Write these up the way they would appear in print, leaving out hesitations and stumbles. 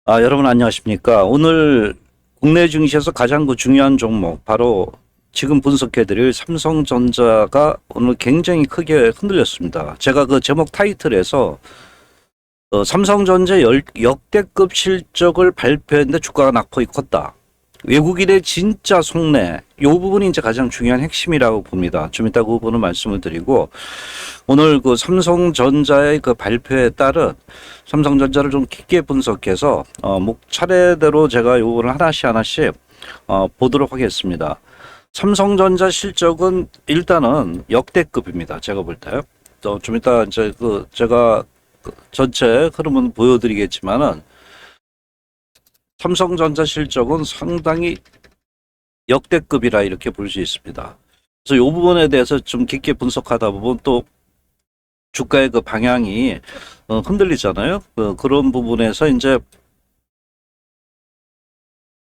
여러분 안녕하십니까? 오늘 국내 증시에서 가장 중요한 종목 바로 지금 분석해드릴 삼성전자가 오늘 굉장히 크게 흔들렸습니다. 제가 그 제목 타이틀에서 삼성전자 역대급 실적을 발표했는데 주가가 낙폭이 컸다. 외국인의 진짜 속내, 이 부분이 이제 가장 중요한 핵심이라고 봅니다. 좀 이따 그 부분을 말씀을 드리고, 오늘 그 삼성전자의 그 발표에 따른 삼성전자를 좀 깊게 분석해서, 차례대로 제가 요거를 하나씩, 보도록 하겠습니다. 삼성전자 실적은 일단은 역대급입니다. 제가 볼 때. 좀 이따 이제 제가 전체 흐름은 보여드리겠지만은, 삼성전자 실적은 상당히 역대급이라 이렇게 볼 수 있습니다. 그래서 이 부분에 대해서 좀 깊게 분석하다 보면 또 주가의 그 방향이 흔들리잖아요. 그런 부분에서 이제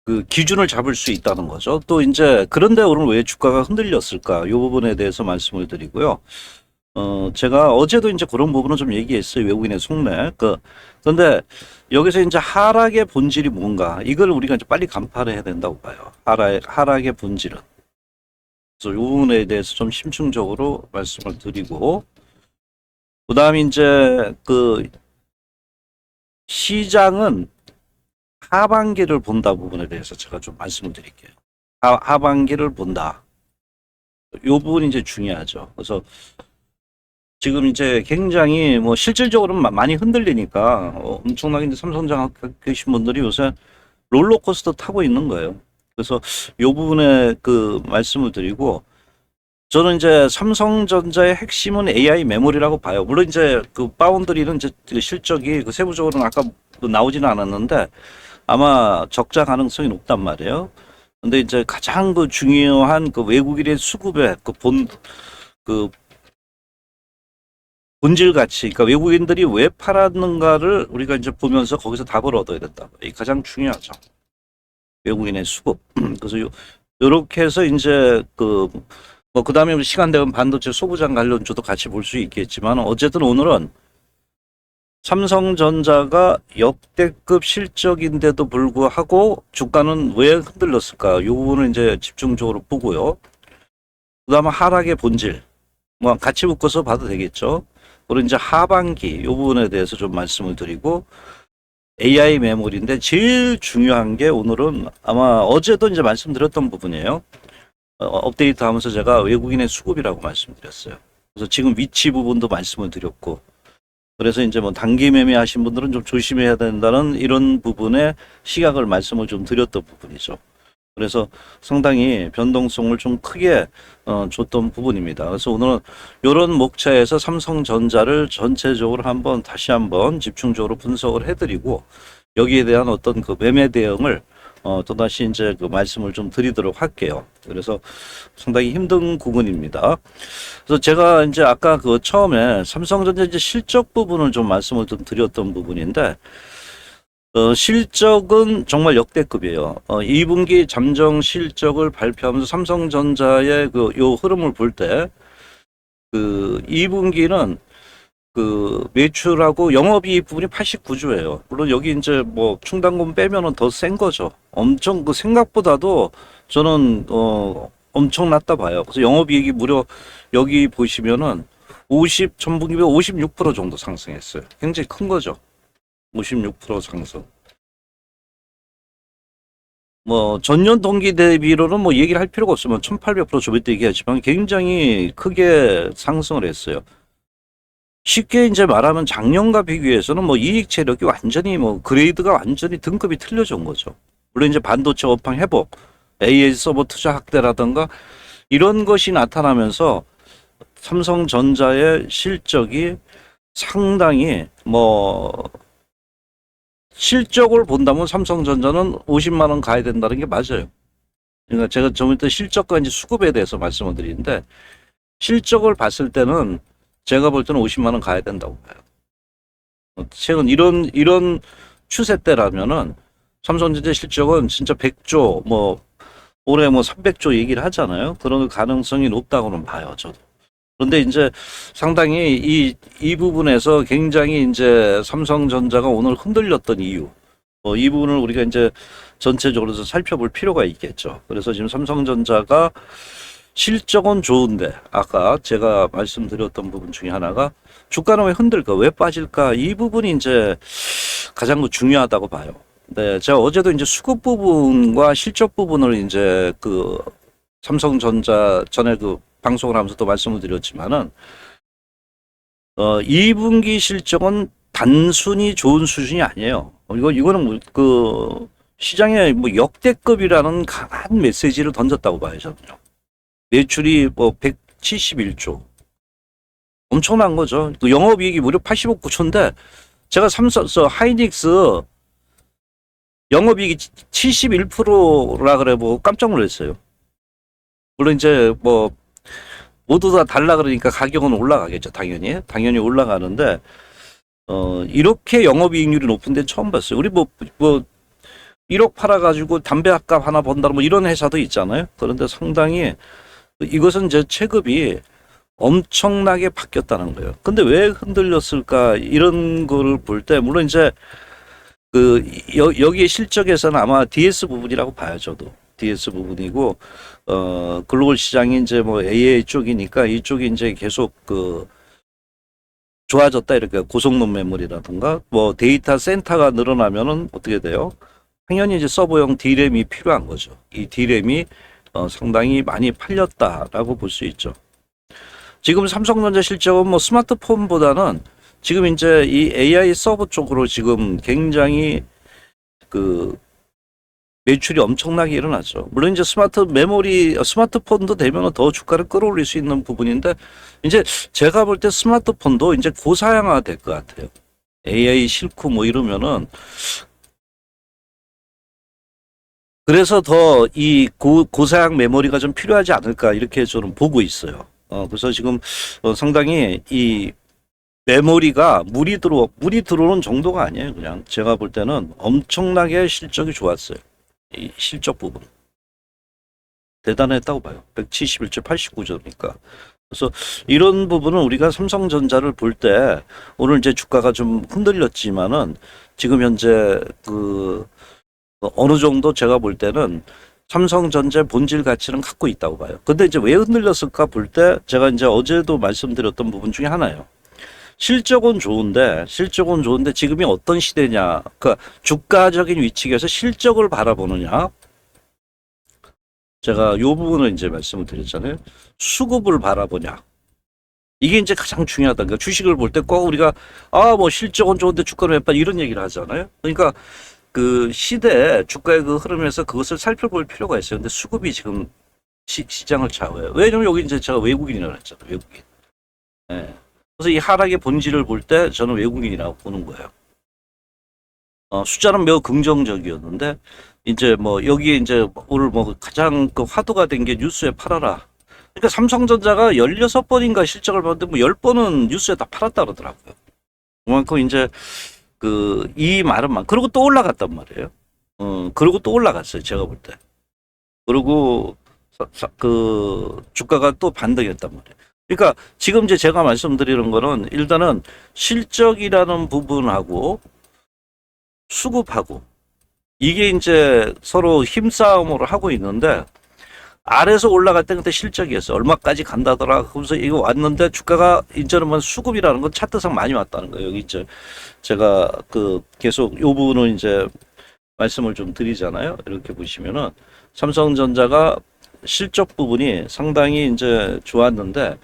그 기준을 잡을 수 있다는 거죠. 또 이제 그런데 오늘 왜 주가가 흔들렸을까? 이 부분에 대해서 말씀을 드리고요. 제가 어제도 이제 그런 부분은 좀 얘기했어요. 외국인의 속내. 그런데 여기서 이제 하락의 본질이 뭔가, 이걸 우리가 이제 빨리 간파를 해야 된다고 봐요. 하락의 본질은. 그래서 이 부분에 대해서 좀 심층적으로 말씀을 드리고, 그 다음에 이제 시장은 하반기를 본다 부분에 대해서 제가 좀 말씀을 드릴게요. 하반기를 본다. 이 부분이 이제 중요하죠. 그래서 지금 이제 굉장히 뭐 실질적으로는 많이 흔들리니까 엄청나게 이제 삼성전자 계신 분들이 요새 롤러코스터 타고 있는 거예요. 그래서 이 부분에 그 말씀을 드리고, 저는 이제 삼성전자의 핵심은 AI 메모리라고 봐요. 물론 이제 그 파운드리는 이제 그 실적이 그 세부적으로는 아까 나오지는 않았는데 아마 적자 가능성이 높단 말이에요. 근데 이제 가장 그 중요한 그 외국인의 수급의 그 본질 가치, 그러니까 외국인들이 왜 팔았는가를 우리가 이제 보면서 거기서 답을 얻어야 된다. 이게 가장 중요하죠. 외국인의 수급. 그래서 요렇게 해서 이제 그 다음에 시간 되면 반도체 소부장 관련주도 같이 볼 수 있겠지만, 어쨌든 오늘은 삼성전자가 역대급 실적인데도 불구하고 주가는 왜 흔들렸을까? 이 부분을 이제 집중적으로 보고요. 그 다음에 하락의 본질. 뭐 같이 묶어서 봐도 되겠죠. 그리고 이제 하반기 이 부분에 대해서 좀 말씀을 드리고, AI 메모리인데 제일 중요한 게 오늘은 아마 어제도 이제 말씀드렸던 부분이에요. 업데이트 하면서 제가 외국인의 수급이라고 말씀드렸어요. 그래서 지금 위치 부분도 말씀을 드렸고, 그래서 이제 뭐 단기 매매 하신 분들은 좀 조심해야 된다는 이런 부분에 시각을 말씀을 좀 드렸던 부분이죠. 그래서 상당히 변동성을 좀 크게 줬던 부분입니다. 그래서 오늘은 이런 목차에서 삼성전자를 전체적으로 다시 한번 집중적으로 분석을 해드리고, 여기에 대한 어떤 그 매매 대응을 또다시 이제 그 말씀을 좀 드리도록 할게요. 그래서 상당히 힘든 부분입니다. 그래서 제가 이제 아까 그 처음에 삼성전자 이제 실적 부분을 좀 말씀을 좀 드렸던 부분인데, 실적은 정말 역대급이에요. 2분기 잠정 실적을 발표하면서 삼성전자의 요 흐름을 볼 때, 2분기는 매출하고 영업이익 부분이 89조예요. 물론 여기 이제 뭐 충당금 빼면은 더 센 거죠. 엄청 생각보다도 저는, 엄청 낮다 봐요. 그래서 영업이익이 무려 여기 보시면은 전분기보다 56% 정도 상승했어요. 굉장히 큰 거죠. 56% 상승. 뭐 전년 동기 대비로는 뭐 얘기를 할 필요가 없으면 1800% 저번 때 얘기했지만 굉장히 크게 상승을 했어요. 쉽게 이제 말하면 작년과 비교해서는 뭐 이익 체력이 완전히 뭐 그레이드가 완전히 등급이 틀려진 거죠. 물론 이제 반도체 업황 회복, AI 서버 투자 확대라든가 이런 것이 나타나면서 삼성전자의 실적이 상당히 실적을 본다면 삼성전자는 50만 원 가야 된다는 게 맞아요. 그러니까 제가 좀 이따 실적과 이제 수급에 대해서 말씀을 드리는데, 실적을 봤을 때는 제가 볼 때는 50만 원 가야 된다고 봐요. 최근 이런 추세대라면은 삼성전자 실적은 진짜 100조, 올해 300조 얘기를 하잖아요. 그런 가능성이 높다고는 봐요, 저도. 그런데 이제 상당히 이 부분에서 굉장히 이제 삼성전자가 오늘 흔들렸던 이유. 이 부분을 우리가 이제 전체적으로 살펴볼 필요가 있겠죠. 그래서 지금 삼성전자가 실적은 좋은데 아까 제가 말씀드렸던 부분 중에 하나가 주가는 왜 흔들까, 왜 빠질까, 이 부분이 이제 가장 중요하다고 봐요. 네, 제가 어제도 이제 수급 부분과 실적 부분을 이제 그 삼성전자 전에 그 방송을 하면서 또 말씀을 드렸지만은 2분기 실적은 단순히 좋은 수준이 아니에요. 이거는 그 시장에 뭐 역대급이라는 강한 메시지를 던졌다고 봐요, 저는요. 매출이 뭐 171조. 엄청난 거죠. 또 영업이익이 무려 85, 9초인데 제가 하이닉스 영업이익이 71%라 그래 뭐 깜짝 놀랐어요. 물론 이제 뭐 모두 다 달라 그러니까 가격은 올라가겠죠. 당연히 올라가는데 이렇게 영업이익률이 높은 데 처음 봤어요. 우리 뭐 1억 팔아가지고 담배값 하나 번다 뭐 이런 회사도 있잖아요. 그런데 상당히 이것은 이제 체급이 엄청나게 바뀌었다는 거예요. 근데 왜 흔들렸을까 이런 거를 볼 때 물론 이제 그 여기에 실적에서는 아마 DS 부분이라고 봐요. 저도 DS 부분이고 글로벌 시장이 이제 뭐 AA 쪽이니까 이쪽이 이제 계속 그 좋아졌다 이렇게 고성능 메모리라든가 뭐 데이터 센터가 늘어나면은 어떻게 돼요? 당연히 이제 서버용 D램이 필요한 거죠. 이 D램이 상당히 많이 팔렸다라고 볼 수 있죠. 지금 삼성전자 실적은 뭐 스마트폰보다는 지금 이제 이 AI 서버 쪽으로 지금 굉장히 그 매출이 엄청나게 일어나죠. 물론 이제 스마트폰도 되면 더 주가를 끌어올릴 수 있는 부분인데 이제 제가 볼 때 스마트폰도 이제 고사양화 될 것 같아요. AI 싫고 뭐 이러면은 그래서 더 이 고사양 메모리가 좀 필요하지 않을까 이렇게 저는 보고 있어요. 그래서 지금 상당히 이 메모리가 물이 들어오는 정도가 아니에요. 그냥 제가 볼 때는 엄청나게 실적이 좋았어요. 이 실적 부분 대단했다고 봐요. 171조 89조니까. 그래서 이런 부분은 우리가 삼성전자를 볼 때 오늘 이제 주가가 좀 흔들렸지만은 지금 현재 그 어느 정도 제가 볼 때는 삼성전자 본질 가치는 갖고 있다고 봐요. 근데 이제 왜 흔들렸을까 볼 때 제가 이제 어제도 말씀드렸던 부분 중에 하나예요. 실적은 좋은데 지금이 어떤 시대냐. 그러니까 주가적인 위치에서 실적을 바라보느냐. 제가 요 부분을 이제 말씀을 드렸잖아요. 수급을 바라보냐. 이게 이제 가장 중요하다. 그러니까 주식을 볼 때 꼭 우리가 뭐 실적은 좋은데 주가는 왜 빠 이런 얘기를 하잖아요. 그러니까 그 시대 주가의 그 흐름에서 그것을 살펴볼 필요가 있어요. 근데 수급이 지금 시장을 좌우해요. 왜냐면 여기 이제 제가 외국인이라고 했잖아요. 외국인. 예. 그래서 이 하락의 본질을 볼 때 저는 외국인이라고 보는 거예요. 숫자는 매우 긍정적이었는데 이제 뭐 여기에 이제 오늘 뭐 가장 그 화두가 된 게 뉴스에 팔아라. 그러니까 삼성전자가 16번인가 실적을 봤는데 뭐 10번은 뉴스에 다 팔았다 그러더라고요. 그만큼 이제 이 말은 그리고 또 올라갔단 말이에요. 그리고 또 올라갔어요. 제가 볼 때. 그리고 그 주가가 또 반등했단 말이에요. 그러니까 지금 이제 제가 말씀드리는 거는 일단은 실적이라는 부분하고 수급하고 이게 이제 서로 힘싸움을 하고 있는데 아래서 올라갈 때 그때 실적이었어. 얼마까지 간다더라. 그러면서 이거 왔는데 주가가 이제는 뭐 수급이라는 건 차트상 많이 왔다는 거예요. 여기 이제 제가 계속 요 부분은 이제 말씀을 좀 드리잖아요. 이렇게 보시면은 삼성전자가 실적 부분이 상당히 이제 좋았는데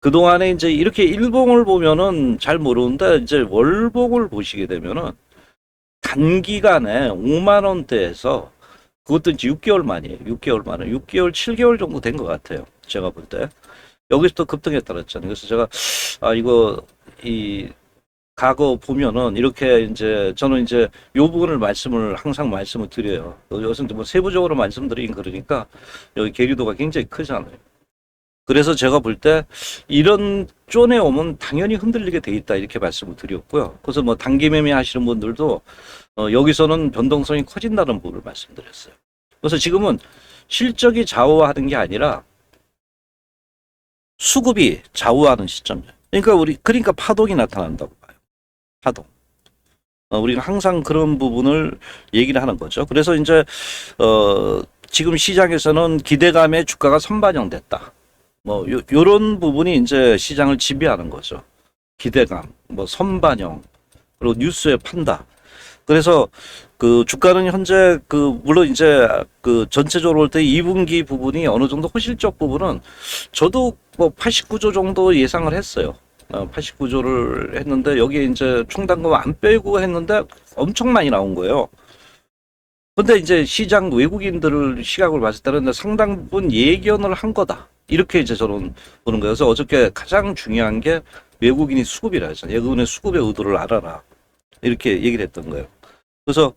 그동안에 이제 이렇게 일봉을 보면은 잘 모르는데 이제 월봉을 보시게 되면은 단기간에 5만 원대에서 그것도 이제 6개월 만이에요. 6개월 만에 6개월, 7개월 정도 된 것 같아요. 제가 볼 때. 여기서 또 급등했다 그랬잖아요. 그래서 제가 이거 이 과거 보면은 이렇게 이제 저는 이제 요 부분을 항상 말씀을 드려요. 여기서 뭐 세부적으로 말씀드리긴 그러니까 여기 계류도가 굉장히 크잖아요. 그래서 제가 볼 때 이런 존에 오면 당연히 흔들리게 돼 있다 이렇게 말씀을 드렸고요. 그래서 뭐 단기 매매 하시는 분들도 여기서는 변동성이 커진다는 부분을 말씀드렸어요. 그래서 지금은 실적이 좌우하는 게 아니라 수급이 좌우하는 시점이에요. 그러니까 파동이 나타난다고 봐요. 파동. 우리가 항상 그런 부분을 얘기를 하는 거죠. 그래서 이제 지금 시장에서는 기대감에 주가가 선반영됐다. 뭐 요런 부분이 이제 시장을 지배하는 거죠. 기대감, 뭐 선반영, 그리고 뉴스에 판다. 그래서 그 주가는 현재 물론 이제 전체적으로 볼 때 2분기 부분이 어느 정도 호실적 부분은 저도 뭐 89조 정도 예상을 했어요. 89조를 했는데 여기에 이제 총단금 안 빼고 했는데 엄청 많이 나온 거예요. 근데 이제 시장 외국인들을 시각을 봤을 때는 상당 부분 예견을 한 거다. 이렇게 이제 저는 보는 거예요. 그래서 어저께 가장 중요한 게 외국인이 수급이라 했잖아요. 외국인의 수급의 의도를 알아라. 이렇게 얘기를 했던 거예요. 그래서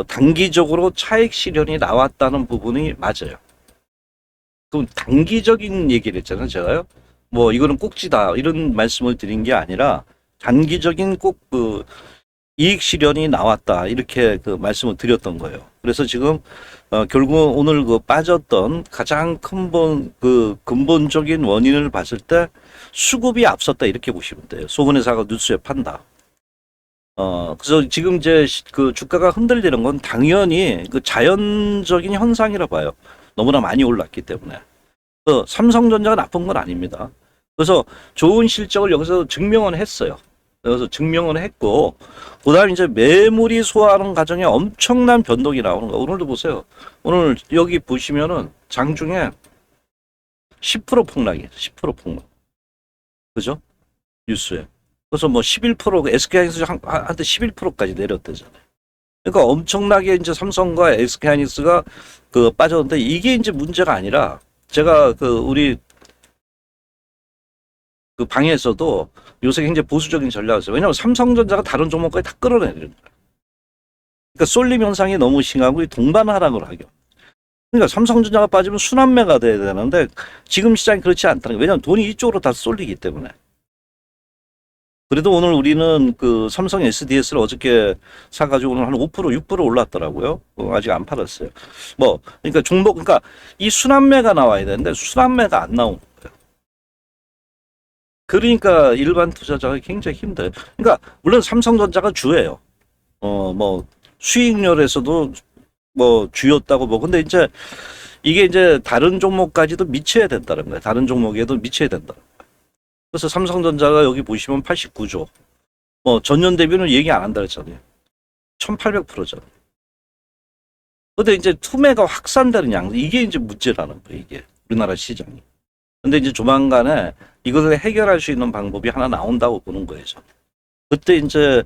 단기적으로 차익 실현이 나왔다는 부분이 맞아요. 그럼 단기적인 얘기를 했잖아요, 제가요. 뭐 이거는 꼭지다 이런 말씀을 드린 게 아니라 단기적인 꼭 이익 실현이 나왔다 이렇게 말씀을 드렸던 거예요. 그래서 지금 결국 오늘 빠졌던 가장 근본적인 원인을 봤을 때 수급이 앞섰다 이렇게 보시면 돼요. 소금회사가 뉴스에 판다. 그래서 지금 이제 주가가 흔들리는 건 당연히 자연적인 현상이라 봐요. 너무나 많이 올랐기 때문에. 삼성전자가 나쁜 건 아닙니다. 그래서 좋은 실적을 여기서 증명은 했어요. 그래서 증명은 했고, 그 다음에 이제 매물이 소화하는 과정에 엄청난 변동이 나오는 거. 오늘도 보세요. 오늘 여기 보시면은 장중에 10% 폭락이에요. 10% 폭락. 그죠? 뉴스에. 그래서 뭐 11% SK하이닉스 한테 11%까지 내렸대잖아요. 그러니까 엄청나게 이제 삼성과 SK하이닉스가 빠졌는데 이게 이제 문제가 아니라 제가 우리 방에서도 요새 굉장히 보수적인 전략을 써요. 왜냐하면 삼성전자가 다른 종목까지 다 끌어내는 거예요. 그러니까 쏠림 현상이 너무 심하고 동반 하락을 하죠. 그러니까 삼성전자가 빠지면 순환매가 돼야 되는데 지금 시장이 그렇지 않다는 거예요. 왜냐하면 돈이 이쪽으로 다 쏠리기 때문에. 그래도 오늘 우리는 삼성 SDS를 어저께 사가지고 오늘 한 5%, 6% 올랐더라고요. 아직 안 팔았어요. 그러니까 이 순환매가 나와야 되는데 순환매가 안 나오는 거예요. 그러니까 일반 투자자가 굉장히 힘들어요. 그러니까 물론 삼성전자가 주예요. 수익률에서도 주였다고 근데 이제 이게 이제 다른 종목까지도 미쳐야 된다는 거예요. 다른 종목에도 미쳐야 된다. 그래서 삼성전자가 여기 보시면 89조. 전년 대비는 얘기 안 한다 그랬잖아요. 1800%잖아요. 근데 이제 투매가 확산되는 양, 이게 이제 문제라는 거예요, 이게. 우리나라 시장이. 근데 이제 조만간에 이것을 해결할 수 있는 방법이 하나 나온다고 보는 거예요, 저는. 그때 이제,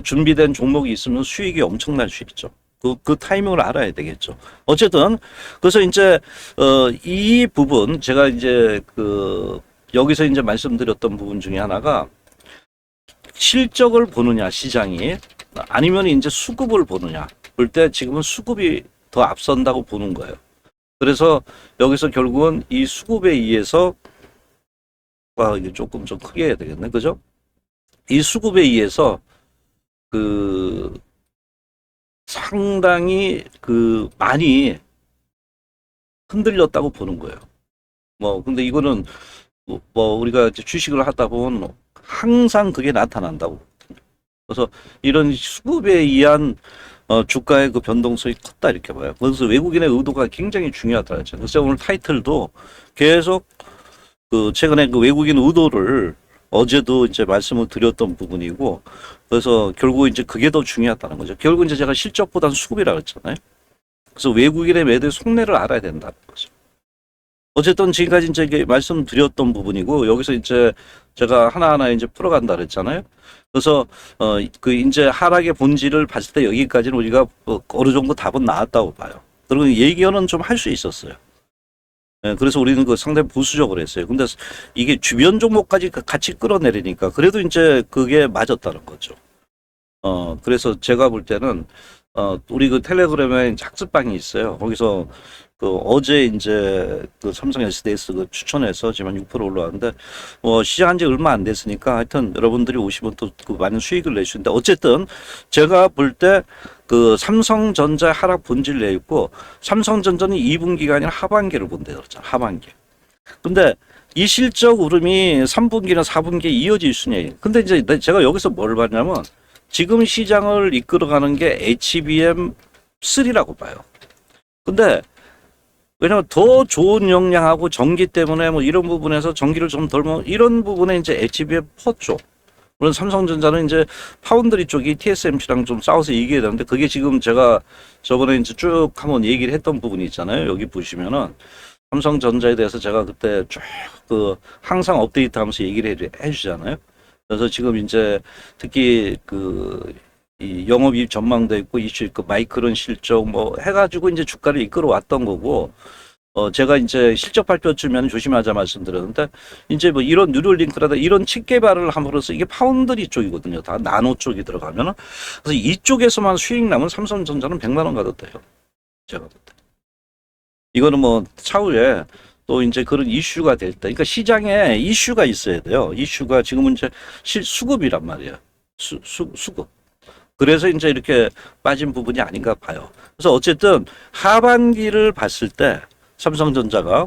준비된 종목이 있으면 수익이 엄청날 수 있죠. 그 타이밍을 알아야 되겠죠. 어쨌든, 그래서 이제, 이 부분, 제가 이제 여기서 이제 말씀드렸던 부분 중에 하나가 실적을 보느냐, 시장이 아니면 이제 수급을 보느냐. 볼 때 지금은 수급이 더 앞선다고 보는 거예요. 그래서 여기서 결국은 이 수급에 의해서 이게 조금 좀 크게 해야 되겠네. 그죠? 이 수급에 의해서 상당히 많이 흔들렸다고 보는 거예요. 근데 이거는 우리가 이제 주식을 하다 보면 항상 그게 나타난다고. 그래서 이런 수급에 의한 주가의 변동성이 컸다 이렇게 봐요. 그래서 외국인의 의도가 굉장히 중요하다 했죠. 그래서 오늘 타이틀도 계속 최근에 외국인 의도를 어제도 이제 말씀을 드렸던 부분이고, 그래서 결국 이제 그게 더 중요하다는 거죠. 결국 이제 제가 실적보다는 수급이라고 했잖아요. 그래서 외국인의 매도의 속내를 알아야 된다는 거죠. 어쨌든 지금까지 이제 말씀드렸던 부분이고, 여기서 이제 제가 하나하나 이제 풀어간다 그랬잖아요. 그래서 이제 하락의 본질을 봤을 때 여기까지는 우리가 어느 정도 답은 나왔다고 봐요. 그리고 예견은 좀 할 수 있었어요. 그래서 우리는 상당히 보수적으로 했어요. 근데 이게 주변 종목까지 같이 끌어내리니까 그래도 이제 그게 맞았다는 거죠. 그래서 제가 볼 때는 우리 텔레그램에 학습방이 있어요. 거기서 어제 이제 삼성 SDS 추천해서 지금 한 6% 올라왔는데 시작한 지 얼마 안 됐으니까 하여튼 여러분들이 오시면 또 많은 수익을 내시는데, 어쨌든 제가 볼 때 삼성전자 하락 본질 내 있고, 삼성전자는 2분기가 아니라 하반기를 본다 그랬잖아. 하반기. 근데 이 실적 오름이 3분기나 4분기에 이어질 수냐. 근데 이제 제가 여기서 뭘 봤냐면 지금 시장을 이끌어가는 게 HBM3라고 봐요. 근데 왜냐면 더 좋은 역량하고 전기 때문에 뭐 이런 부분에서 전기를 좀 덜, 뭐 이런 부분에 이제 HBM4 쪽. 물론 삼성전자는 이제 파운드리 쪽이 TSMC랑 좀 싸워서 이기게 되는데 그게 지금 제가 저번에 이제 쭉 한번 얘기를 했던 부분이 있잖아요. 여기 보시면은 삼성전자에 대해서 제가 그때 쭉 그 항상 업데이트 하면서 얘기를 해주잖아요. 그래서 지금 이제 특히 그 이 영업이익 전망도 있고 이슈 있고 마이크론 실적 뭐 해가지고 이제 주가를 이끌어 왔던 거고 제가 이제 실적 발표쯤면 조심하자 말씀드렸는데 이제 뭐 이런 뉴럴링크라다 이런 칩 개발을 함으로써 이게 파운드리 쪽이거든요. 다 나노 쪽이 들어가면은 그래서 이쪽에서만 수익 나면 삼성전자는 100만 원 가도 돼요. 제가 볼 때. 이거는 뭐 차후에 또 이제 그런 이슈가 될 때, 그러니까 시장에 이슈가 있어야 돼요. 이슈가 지금은 이제 수급이란 말이에요. 수급. 그래서 이제 이렇게 빠진 부분이 아닌가 봐요. 그래서 어쨌든 하반기를 봤을 때 삼성전자가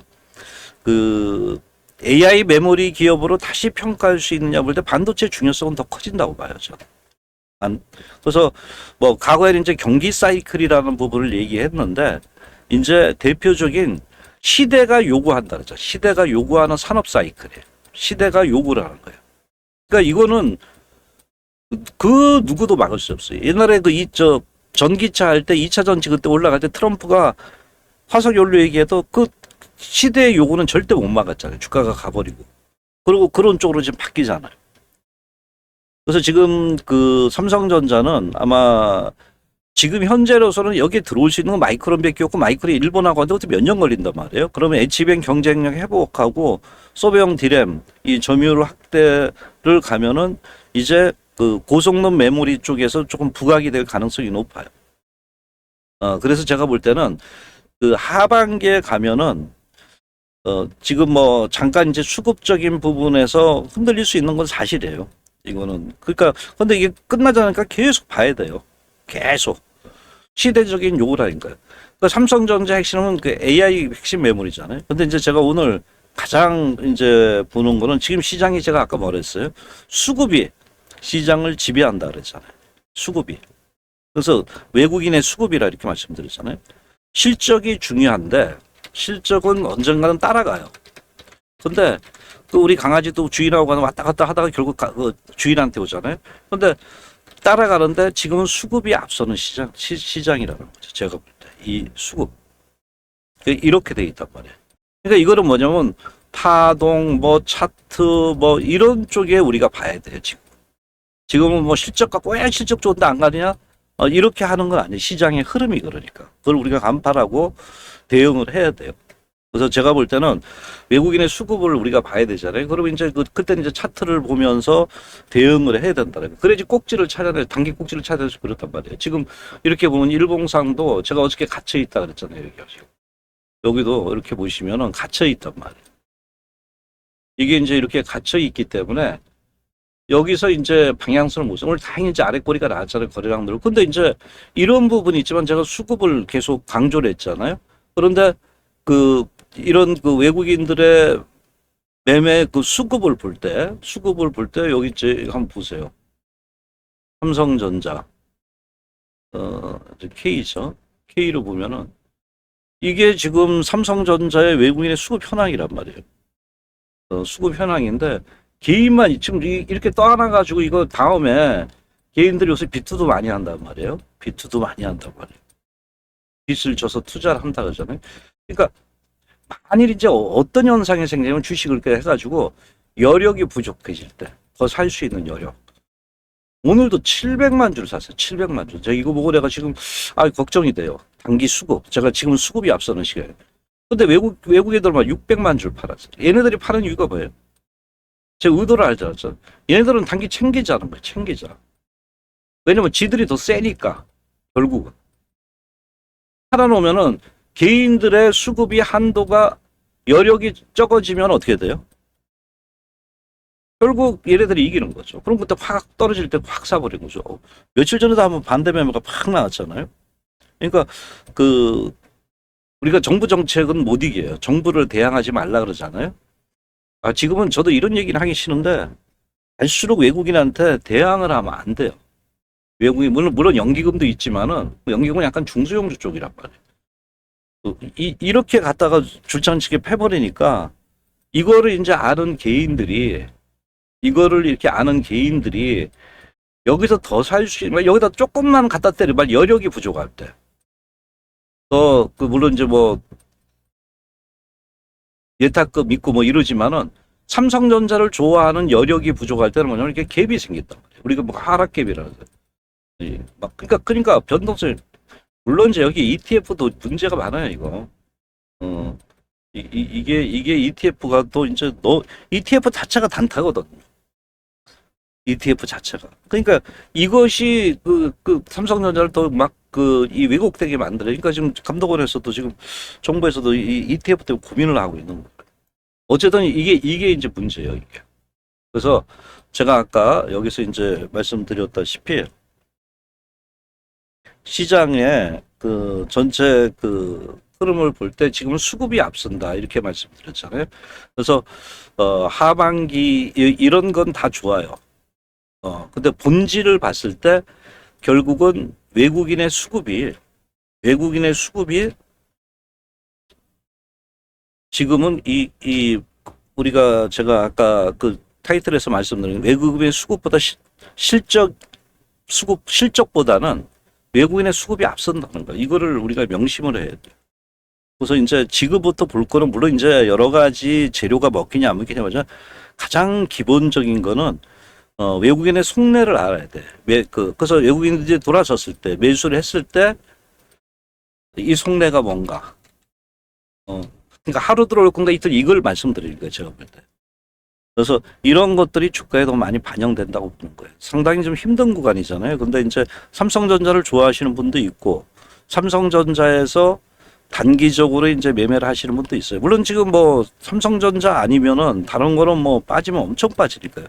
그 AI 메모리 기업으로 다시 평가할 수 있느냐 볼 때 반도체 중요성은 더 커진다고 봐요, 저는. 그래서 뭐 과거에는 이제 경기 사이클이라는 부분을 얘기했는데 이제 대표적인 시대가 요구한다 그러죠. 시대가 요구하는 산업 사이클이에요. 시대가 요구를 하는 거예요. 그러니까 이거는 그 누구도 막을 수 없어요. 옛날에 그 전기차 할 때 2차 전지 그때 올라갈 때 트럼프가 화석 연료 얘기해도 그 시대의 요구는 절대 못 막았잖아요. 주가가 가버리고. 그리고 그런 쪽으로 지금 바뀌잖아요. 그래서 지금 그 삼성전자는 아마 지금 현재로서는 여기에 들어올 수 있는 건 마이크론밖에 없고 마이크론이 일본하고 하는데 어떻게 몇 년 걸린단 말이에요. 그러면 HBM 경쟁력 회복하고 서버용 디램 이 점유율 확대를 가면은 이제 그 고성능 메모리 쪽에서 조금 부각이 될 가능성이 높아요. 그래서 제가 볼 때는 그 하반기에 가면은 지금 뭐 잠깐 이제 수급적인 부분에서 흔들릴 수 있는 건 사실이에요. 이거는 그러니까 근데 이게 끝나지 않으니까 계속 봐야 돼요. 계속 시대적인 요구라니까요. 그러니까 삼성전자 핵심은 그 AI 핵심 메모리잖아요. 근데 이제 제가 오늘 가장 이제 보는 거는 지금 시장이 제가 아까 말했어요. 수급이 시장을 지배한다 그랬잖아요. 수급이. 그래서 외국인의 수급이라 이렇게 말씀드렸잖아요. 실적이 중요한데 실적은 언젠가는 따라가요. 근데 또 우리 강아지도 주인하고 가는 왔다 갔다 하다가 결국 주인한테 오잖아요. 근데 따라가는데 지금은 수급이 앞서는 시장이라는 거죠. 제가 볼 때 이 수급 이렇게 돼 있단 말이에요. 그러니까 이거는 뭐냐면 파동 뭐 차트 뭐 이런 쪽에 우리가 봐야 돼요. 지금은 뭐 실적 갖고 왜 실적 좋은데 안 가느냐? 이렇게 하는 건 아니에요. 시장의 흐름이 그러니까. 그걸 우리가 간파하고 대응을 해야 돼요. 그래서 제가 볼 때는 외국인의 수급을 우리가 봐야 되잖아요. 그러면 이제 그때는 이제 차트를 보면서 대응을 해야 된다는 거예요. 그래야지 꼭지를 찾아내, 단기 꼭지를 찾아내서 그렇단 말이에요. 지금 이렇게 보면 일봉상도 제가 어저께 갇혀 있다 그랬잖아요. 여기도 이렇게 보시면은 갇혀 있단 말이에요. 이게 이제 이렇게 갇혀 있기 때문에 여기서 이제 방향성을 못 써. 오늘 다행히 이제 아랫꼬리가 나왔잖아요. 거래량 늘고. 근데 이제 이런 부분이 있지만 제가 수급을 계속 강조를 했잖아요. 그런데 이런 외국인들의 매매 수급을 볼 때 여기 이제 한번 보세요. 삼성전자, K죠. K로 보면은 이게 지금 삼성전자의 외국인의 수급 현황이란 말이에요. 수급 현황인데 개인만 지금 이렇게 떠안아가지고 이거 다음에 개인들이 요새 비투도 많이 한단 말이에요. 비투도 많이 한단 말이에요. 빚을 져서 투자를 한다 그러잖아요. 그러니까 만일 이제 어떤 현상이 생기면 주식을 해가지고 여력이 부족해질 때 더 살 수 있는 여력. 오늘도 700만 주를 샀어요. 700만 주. 제가 이거 보고 내가 지금 걱정이 돼요. 단기 수급. 제가 지금 수급이 앞서는 시간에. 근데 외국 애들만 600만 주를 팔았어요. 얘네들이 파는 이유가 뭐예요? 제 의도를 알지 않았죠. 얘네들은 단기 챙기자는 거예요. 챙기자. 왜냐면 지들이 더 세니까. 결국은. 팔아놓으면은 개인들의 수급이 한도가 여력이 적어지면 어떻게 돼요? 결국 얘네들이 이기는 거죠. 그럼 그때 확 떨어질 때 확 사버린 거죠. 며칠 전에도 한번 반대 매매가 팍 나왔잖아요. 그러니까 우리가 정부 정책은 못 이겨요. 정부를 대항하지 말라 그러잖아요. 지금은 저도 이런 얘기는 하기 싫은데 갈수록 외국인한테 대항을 하면 안 돼요. 외국인, 물론 연기금도 있지만은, 연기금은 약간 중소형주 쪽이란 말이에요. 이렇게 갖다가 줄창치게 패버리니까, 이거를 이제 아는 개인들이, 이거를 이렇게 아는 개인들이, 여기서 더 살 수 있는, 여기다 조금만 갖다 때리면 여력이 부족할 때. 물론 이제 뭐, 예탁급 있고 뭐 이러지만은, 삼성전자를 좋아하는 여력이 부족할 때는 뭐냐면 이렇게 갭이 생긴단 말이에요. 우리가 뭐 하락갭이라는 거예요. 그러니까 변동성, 물론 이제 여기 ETF도 문제가 많아요, 이거. 어, 이게 ETF가 또 이제 ETF 자체가 단타거든. ETF 자체가. 그러니까 이것이 삼성전자를 더 막 이 왜곡되게 만들어요. 그러니까 지금 감독원에서도 지금 정부에서도 이 ETF 때문에 고민을 하고 있는 거예요. 어쨌든 이게 이제 문제예요, 이게. 그래서 제가 아까 여기서 이제 말씀드렸다시피 시장의 전체 흐름을 볼 때 지금은 수급이 앞선다 이렇게 말씀드렸잖아요. 그래서 하반기 이런 건 다 좋아요. 근데 본질을 봤을 때 결국은 외국인의 수급이 지금은 제가 아까 타이틀에서 말씀드린 외국인의 수급보다 실적보다는 외국인의 수급이 앞선다는 거. 이거를 우리가 명심을 해야 돼요. 그래서 이제 지금부터 볼 거는 물론 이제 여러 가지 재료가 먹히냐 안 먹히냐 하지만 가장 기본적인 거는 외국인의 속내를 알아야 돼. 그래서 외국인들이 돌아섰을 때, 매수를 했을 때, 이 속내가 뭔가. 그러니까 하루 들어올 건가 이틀 이걸 말씀드리는 거예요, 제가 볼 때. 그래서 이런 것들이 주가에 더 많이 반영된다고 보는 거예요. 상당히 좀 힘든 구간이잖아요. 근데 이제 삼성전자를 좋아하시는 분도 있고, 삼성전자에서 단기적으로 이제 매매를 하시는 분도 있어요. 물론 지금 뭐 삼성전자 아니면은 다른 거는 뭐 빠지면 엄청 빠지니까요.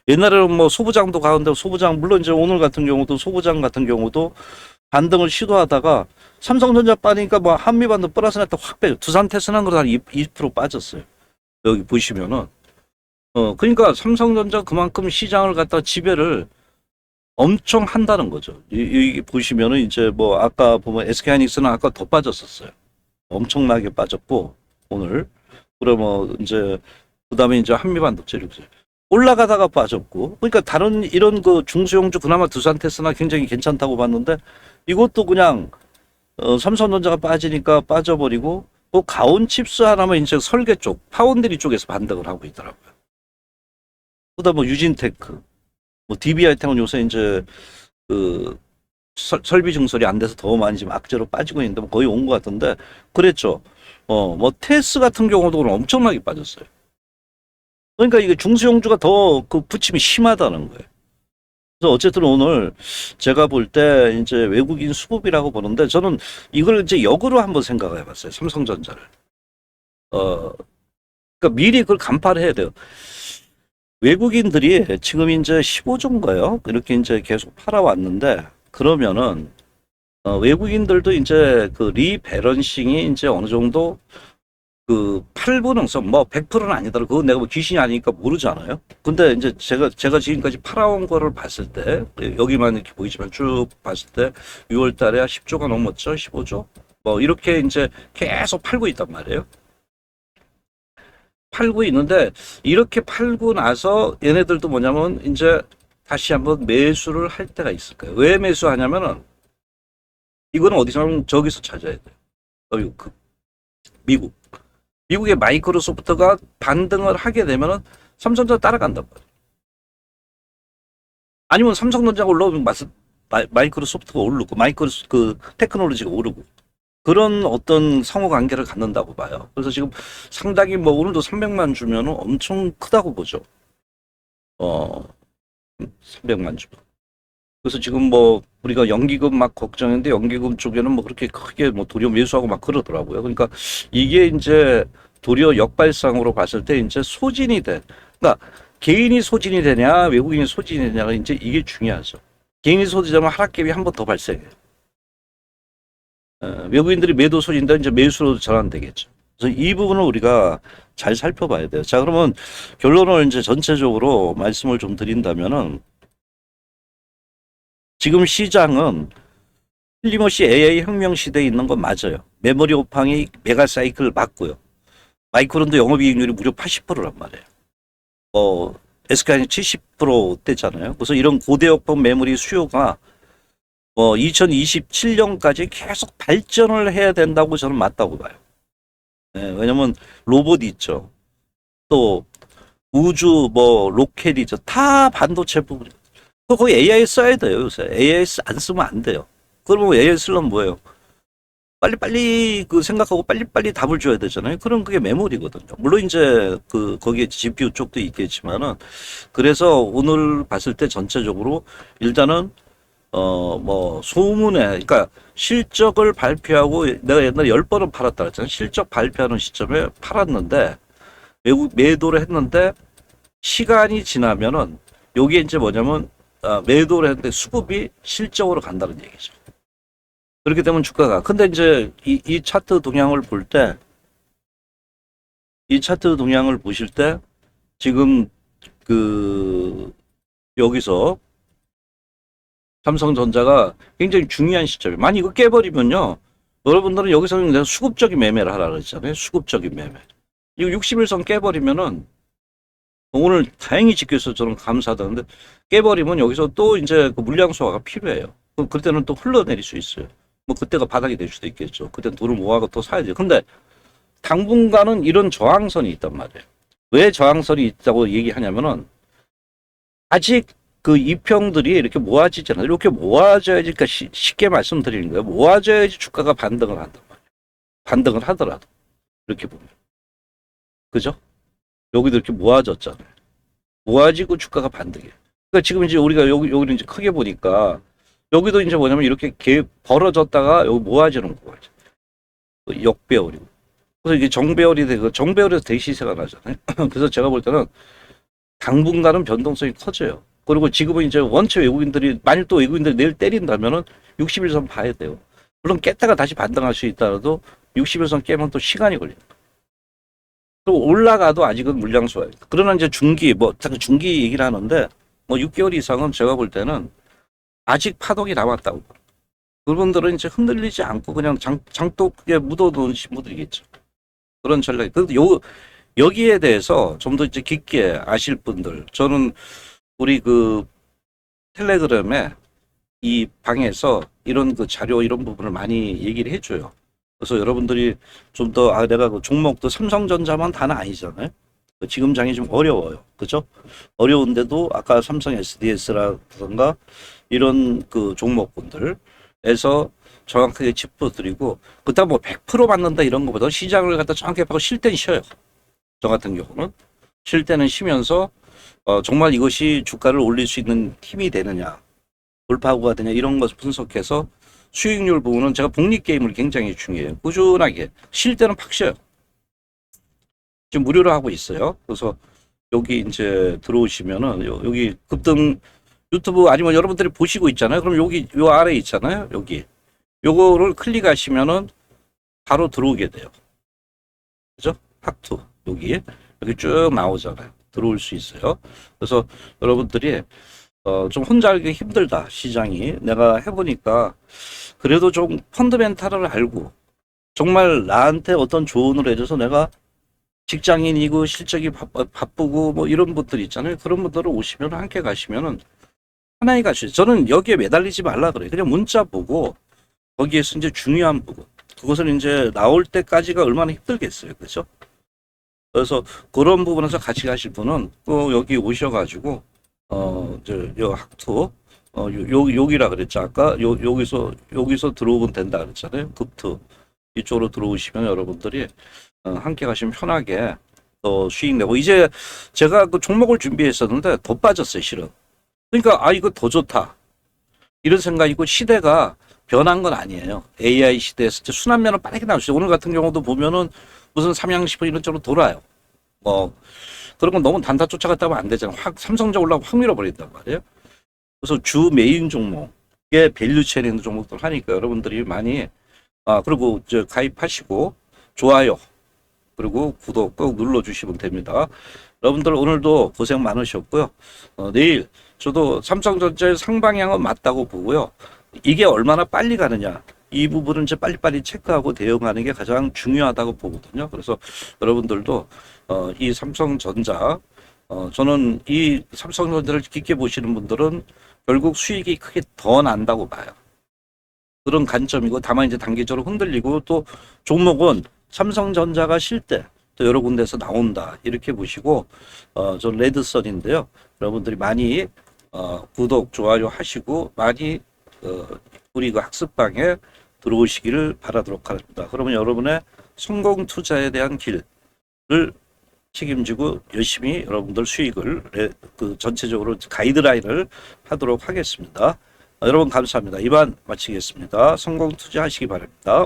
옛날에는 뭐 소부장도 가는데 물론 이제 오늘 같은 경우도 소부장 같은 경우도 반등을 시도하다가 삼성전자 빠니까 뭐 한미반도 플러스 났다 확 빼요. 두산 테스는 그래도 한 2% 빠졌어요. 여기 보시면은 그러니까 삼성전자 그만큼 시장을 갖다 지배를 엄청 한다는 거죠. 여기 보시면은 이제 뭐 아까 보면 SK하이닉스는 아까 더 빠졌었어요. 엄청나게 빠졌고 오늘 그러면 이제 그다음에 이제 한미반도체 이렇게 올라가다가 빠졌고 그러니까 다른 이런 중소형주 그나마 두산테스나 굉장히 괜찮다고 봤는데 이것도 그냥 삼성전자가 빠지니까 빠져버리고 또 가온칩스 하나만 이제 설계 쪽 파운드리 쪽에서 반등을 하고 있더라고요. 그다음 뭐 유진테크 뭐 DB하이텍은 요새 이제 설비 증설이 안 돼서 더 많이 지금 악재로 빠지고 있는데 뭐 거의 온 것 같은데 그랬죠. 뭐 테스 같은 경우도 엄청나게 빠졌어요. 그러니까 이게 중소형주가 더 부침이 심하다는 거예요. 그래서 어쨌든 오늘 제가 볼 때 이제 외국인 수급이라고 보는데 저는 이걸 이제 역으로 한번 생각을 해봤어요. 삼성전자를. 그러니까 미리 그걸 간파를 해야 돼요. 외국인들이 지금 이제 15조인가요? 이렇게 이제 계속 팔아왔는데 그러면은 외국인들도 이제 리밸런싱이 이제 어느 정도 팔분응성 뭐 100%는 아니더라도 그건 내가 뭐 귀신이 아니니까 모르잖아요. 근데 이제 제가 지금까지 팔아온 거를 봤을 때 여기만 이렇게 보이지만 쭉 봤을 때 6월 달에 10조가 넘었죠. 15조. 뭐 이렇게 이제 계속 팔고 있단 말이에요. 팔고 있는데 이렇게 팔고 나서 얘네들도 뭐냐면 이제 다시 한번 매수를 할 때가 있을 거예요. 왜 매수하냐면은 이거는 어디서 저기서 찾아야 돼요. 미국. 미국의 마이크로소프트가 반등을 하게 되면은 삼성전자 따라간단 말이에요. 아니면 삼성전자가 올라오면 마이크로소프트가 오르고 테크놀로지가 오르고 그런 어떤 상호 관계를 갖는다고 봐요. 그래서 지금 상당히 뭐 오늘도 300만 주면은 엄청 크다고 보죠. 300만 주. 그래서 지금 뭐 우리가 연기금 막 걱정했는데 연기금 쪽에는 뭐 그렇게 크게 뭐 도리어 매수하고 막 그러더라고요. 그러니까 이게 이제 도리어 역발상으로 봤을 때 이제 소진이 돼. 그러니까 개인이 소진이 되냐 외국인이 소진이 되냐가 이제 이게 중요하죠. 개인이 소진하면 하락갭이 한 번 더 발생해요. 외국인들이 매도 소진다 이제 매수로 전환되겠죠. 그래서 이 부분을 우리가 잘 살펴봐야 돼요. 자, 그러면 결론을 이제 전체적으로 말씀을 좀 드린다면은 지금 시장은 틀림없이 AI 혁명 시대에 있는 건 맞아요. 메모리 오팡이 메가 사이클을 맞고요. 마이크론도 영업이익률이 무려 80%란 말이에요. SK는 70%대잖아요. 그래서 이런 고대역폭 메모리 수요가 2027년까지 계속 발전을 해야 된다고 저는 맞다고 봐요. 네, 왜냐면 로봇 있죠. 또 우주 로켓이죠. 다 반도체 부분. 거기 AI 써야 돼요, 요새. AI 안 쓰면 안 돼요. 그러면 AI 쓰려면 뭐예요? 빨리빨리 생각하고 빨리빨리 답을 줘야 되잖아요. 그럼 그게 메모리거든요. 물론 이제 거기에 GPU 쪽도 있겠지만은, 그래서 오늘 봤을 때 전체적으로 일단은 소문에, 그러니까 실적을 발표하고 내가 옛날에 10번은 팔았다 그랬잖아요. 실적 발표하는 시점에 팔았는데, 매도를 했는데, 시간이 지나면은, 요게 이제 뭐냐면, 매도를 했는데 수급이 실적으로 간다는 얘기죠. 그렇게 되면 주가가. 근데 이제 이 차트 동향을 볼 때, 이 차트 동향을 보실 때, 지금 여기서 삼성전자가 굉장히 중요한 시점이에요. 만약 이거 깨버리면요, 여러분들은 여기서는 내가 수급적인 매매를 하라 그랬잖아요. 수급적인 매매. 이거 60일선 깨버리면은, 오늘 다행히 지켜서 저는 감사하다는데, 깨버리면 여기서 또 이제 물량 소화가 필요해요. 그럴 때는 또 흘러내릴 수 있어요. 그때가 바닥이 될 수도 있겠죠. 그때 돈을 모아서 또 사야죠. 근데 당분간은 이런 저항선이 있단 말이에요. 왜 저항선이 있다고 얘기하냐면은, 아직 이평들이 이렇게 모아지잖아요. 이렇게 모아져야지, 그러니까 쉽게 말씀드리는 거예요. 모아져야지 주가가 반등을 한단 말이에요. 반등을 하더라도. 이렇게 보면. 그죠? 여기도 이렇게 모아졌잖아요. 모아지고 주가가 반등이에요. 그러니까 지금 이제 우리가 여기를 이제 크게 보니까, 여기도 이제 뭐냐면 이렇게 벌어졌다가 여기 모아지는 거예요. 역배열이고. 그래서 이게 정배열이 되고, 정배열에서 대시세가 나잖아요. 그래서 제가 볼 때는 당분간은 변동성이 커져요. 그리고 지금은 이제 원체 외국인들이, 만일 또 외국인들이 내일 때린다면은 60일선 봐야 돼요. 물론 깼다가 다시 반등할 수 있다라도 60일선 깨면 또 시간이 걸려요. 그리고 올라가도 아직은 물량 소화예요. 그러나 이제 중기, 중기 얘기를 하는데, 6개월 이상은 제가 볼 때는 아직 파동이 남았다고. 그분들은 이제 흔들리지 않고 그냥 장독에 묻어놓은 신부들이겠죠. 그런 전략이. 그런데 여기에 대해서 좀 더 이제 깊게 아실 분들, 저는 우리 텔레그램에 이 방에서 이런 자료 이런 부분을 많이 얘기를 해줘요. 그래서 여러분들이 좀 더, 내가 종목도 삼성전자만 다는 아니잖아요. 지금 장이 좀 어려워요. 그죠? 어려운데도 아까 삼성 SDS라든가 이런 종목군들에서 정확하게 짚어드리고, 그다음 100% 맞는다 이런 것보다 시장을 갖다 정확하게 파고 쉴 때는 쉬어요. 저 같은 경우는 쉴 때는 쉬면서 정말 이것이 주가를 올릴 수 있는 힘이 되느냐, 돌파구가 되냐, 이런 것을 분석해서 수익률 부분은 제가 복리게임을 굉장히 중요해요. 꾸준하게 쉴 때는 팍 쉬어요. 지금 무료로 하고 있어요. 그래서 여기 이제 들어오시면은 여기 급등 유튜브 아니면 여러분들이 보시고 있잖아요. 그럼 여기 요 아래 있잖아요. 여기 요거를 클릭하시면은 바로 들어오게 돼요. 그죠? 학투 여기 쭉 나오잖아요. 들어올 수 있어요. 그래서 여러분들이 좀 혼자 알기 힘들다, 시장이. 내가 해보니까 그래도 좀 펀드멘탈을 알고 정말 나한테 어떤 조언을 해줘서, 내가 직장인이고 실적이 바쁘고 이런 분들 있잖아요. 그런 분들을 오시면 함께 가시면은 편하게 가시죠. 저는 여기에 매달리지 말라 그래요. 그냥 문자 보고 거기에서 이제 중요한 부분, 그것을 이제 나올 때까지가 얼마나 힘들겠어요. 그렇죠? 그래서 그런 부분에서 같이 가실 분은 꼭 여기 오셔가지고 요 학투 여기라 그랬죠. 아까 여기서 들어오면 된다 그랬잖아요. 급투 이쪽으로 들어오시면 여러분들이 함께 가시면 편하게 수익 내고. 이제 제가 종목을 준비했었는데 더 빠졌어요, 실은. 그러니까 이거 더 좋다 이런 생각이고, 시대가 변한 건 아니에요. AI 시대에서 순환면은 빠르게 나올 수 있어요. 오늘 같은 경우도 보면은 무슨 삼양식품 이런 쪽으로 돌아요. 그런 건 너무 단타 쫓아갔다 하면 안 되잖아요. 삼성전자 올라가면 확 밀어버린단 말이에요. 그래서 주 메인 종목에 밸류 체인 있는 종목들 하니까 여러분들이 많이, 그리고 가입하시고 좋아요 그리고 구독 꼭 눌러주시면 됩니다. 여러분들 오늘도 고생 많으셨고요. 내일 저도 삼성전자의 상방향은 맞다고 보고요. 이게 얼마나 빨리 가느냐. 이 부분은 이제 빨리빨리 체크하고 대응하는 게 가장 중요하다고 보거든요. 그래서 여러분들도 이 삼성전자 저는 이 삼성전자를 깊게 보시는 분들은 결국 수익이 크게 더 난다고 봐요. 그런 관점이고 다만 이제 단기적으로 흔들리고 또 종목은 삼성전자가 쉴 때 또 여러 군데서 나온다 이렇게 보시고 저 레드썬인데요. 여러분들이 많이 구독 좋아요 하시고 많이 우리 그 학습방에 들어오시기를 바라도록 하겠습니다. 그러면 여러분의 성공 투자에 대한 길을 책임지고 열심히 여러분들 수익을 그 전체적으로 가이드라인을 하도록 하겠습니다. 여러분 감사합니다. 이만 마치겠습니다. 성공 투자하시기 바랍니다.